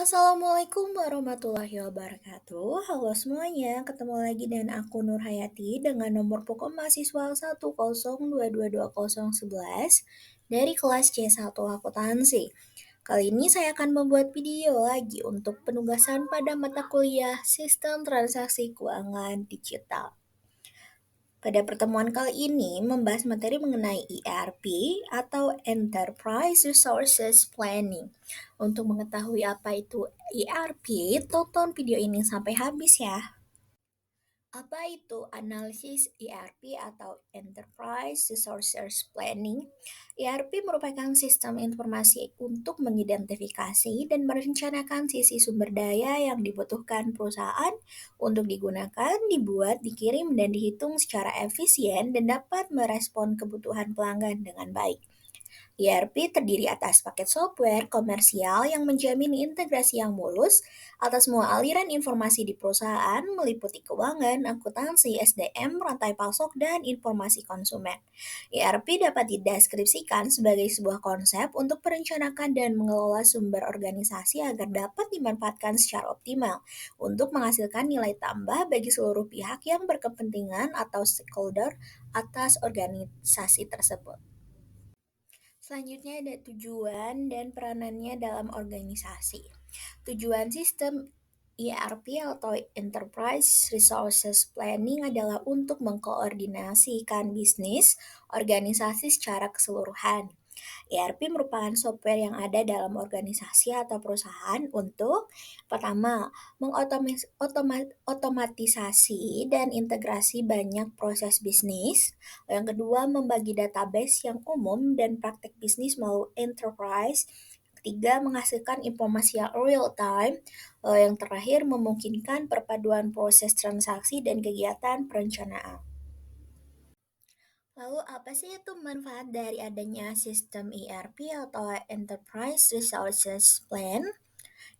Assalamualaikum warahmatullahi wabarakatuh. Halo semuanya, ketemu lagi dengan aku Nur Hayati dengan nomor pokok mahasiswa 102222011 dari kelas C1 Akuntansi. Kali ini saya akan membuat video lagi untuk penugasan pada mata kuliah Sistem Transaksi Keuangan Digital. Pada pertemuan kali ini membahas materi mengenai ERP atau Enterprise Resources Planning. Untuk mengetahui apa itu ERP, tonton video ini sampai habis ya. Apa itu analisis ERP atau Enterprise Resources Planning? ERP merupakan sistem informasi untuk mengidentifikasi dan merencanakan sisi sumber daya yang dibutuhkan perusahaan untuk digunakan, dibuat, dikirim, dan dihitung secara efisien dan dapat merespon kebutuhan pelanggan dengan baik. ERP terdiri atas paket software komersial yang menjamin integrasi yang mulus atas semua aliran informasi di perusahaan meliputi keuangan, akuntansi, SDM, rantai pasok, dan informasi konsumen. ERP dapat dideskripsikan sebagai sebuah konsep untuk merencanakan dan mengelola sumber organisasi agar dapat dimanfaatkan secara optimal untuk menghasilkan nilai tambah bagi seluruh pihak yang berkepentingan atau stakeholder atas organisasi tersebut. Selanjutnya ada tujuan dan peranannya dalam organisasi. Tujuan sistem ERP atau Enterprise Resources Planning adalah untuk mengkoordinasikan bisnis organisasi secara keseluruhan. ERP merupakan software yang ada dalam organisasi atau perusahaan untuk pertama, mengotomatisasi dan integrasi banyak proses bisnis. Yang kedua, membagi database yang umum dan praktek bisnis melalui enterprise. Ketiga, menghasilkan informasi yang real time. Yang terakhir, memungkinkan perpaduan proses transaksi dan kegiatan perencanaan. Lalu apa sih itu manfaat dari adanya sistem ERP atau Enterprise Resources Plan?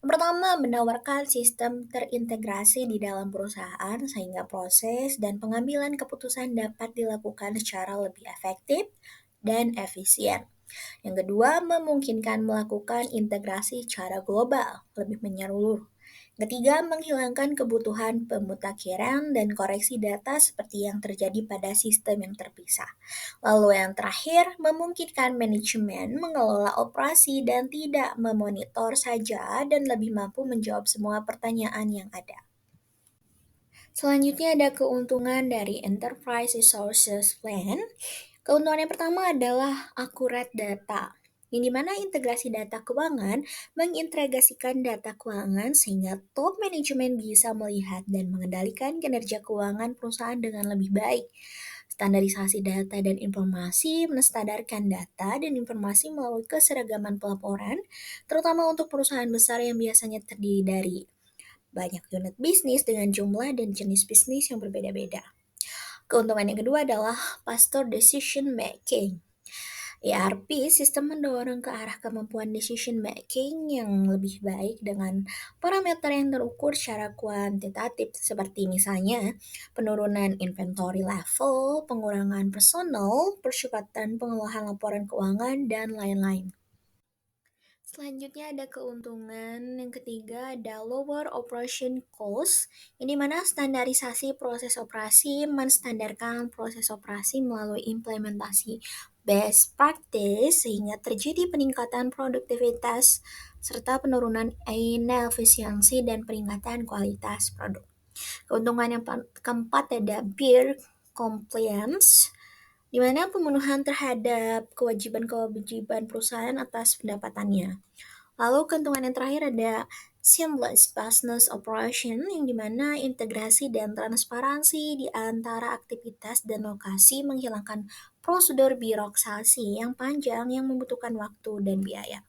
Yang pertama, menawarkan sistem terintegrasi di dalam perusahaan sehingga proses dan pengambilan keputusan dapat dilakukan secara lebih efektif dan efisien. Yang kedua, memungkinkan melakukan integrasi secara global, lebih menyeluruh. Ketiga, menghilangkan kebutuhan pemutakhiran dan koreksi data seperti yang terjadi pada sistem yang terpisah. Lalu yang terakhir, memungkinkan manajemen mengelola operasi dan tidak memonitor saja dan lebih mampu menjawab semua pertanyaan yang ada. Selanjutnya ada keuntungan dari Enterprise Resources Plan. Keuntungan yang pertama adalah akurat data, yang dimana integrasi data keuangan mengintegrasikan data keuangan sehingga top manajemen bisa melihat dan mengendalikan kinerja keuangan perusahaan dengan lebih baik. Standarisasi data dan informasi menstandarkan data dan informasi melalui keseragaman pelaporan, terutama untuk perusahaan besar yang biasanya terdiri dari banyak unit bisnis dengan jumlah dan jenis bisnis yang berbeda-beda. Keuntungan yang kedua adalah faster decision making. ERP sistem mendorong ke arah kemampuan decision making yang lebih baik dengan parameter yang terukur secara kuantitatif seperti misalnya penurunan inventory level, pengurangan personal, percepatan pengelolaan laporan keuangan, dan lain-lain. Selanjutnya ada keuntungan yang ketiga ada lower operation cost, ini mana standarisasi proses operasi menstandarkan proses operasi melalui implementasi best practice sehingga terjadi peningkatan produktivitas serta penurunan inefisiensi dan peningkatan kualitas produk. Keuntungan yang keempat ada beer compliance, di mana pemenuhan terhadap kewajiban-kewajiban perusahaan atas pendapatannya. Lalu keuntungan yang terakhir ada seamless business operation, yang dimana integrasi dan transparansi di antara aktivitas dan lokasi menghilangkan prosedur birokrasi yang panjang yang membutuhkan waktu dan biaya.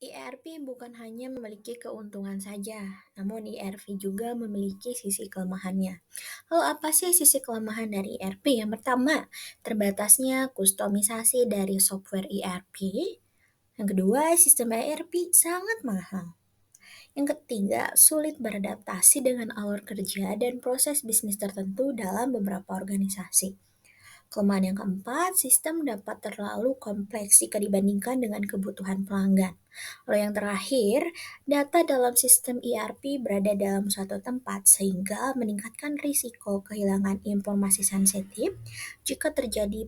ERP bukan hanya memiliki keuntungan saja, namun ERP juga memiliki sisi kelemahannya. Lalu apa sih sisi kelemahan dari ERP? Yang pertama, terbatasnya kustomisasi dari software ERP. Yang kedua, sistem ERP sangat mahal. Yang ketiga, sulit beradaptasi dengan alur kerja dan proses bisnis tertentu dalam beberapa organisasi. Kelemahan yang keempat, sistem dapat terlalu kompleks jika dibandingkan dengan kebutuhan pelanggan. Lalu yang terakhir, data dalam sistem ERP berada dalam suatu tempat sehingga meningkatkan risiko kehilangan informasi sensitif jika terjadi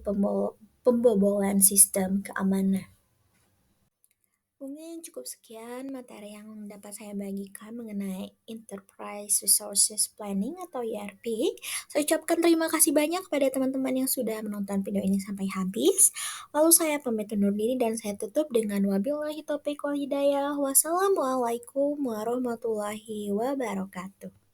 pembobolan sistem keamanan. Mungkin cukup sekian materi yang dapat saya bagikan mengenai Enterprise Resources Planning atau ERP. Saya ucapkan terima kasih banyak kepada teman-teman yang sudah menonton video ini sampai habis. Lalu saya pamit undur diri dan saya tutup dengan wabillahi taufiq wal hidayah. Wassalamualaikum warahmatullahi wabarakatuh.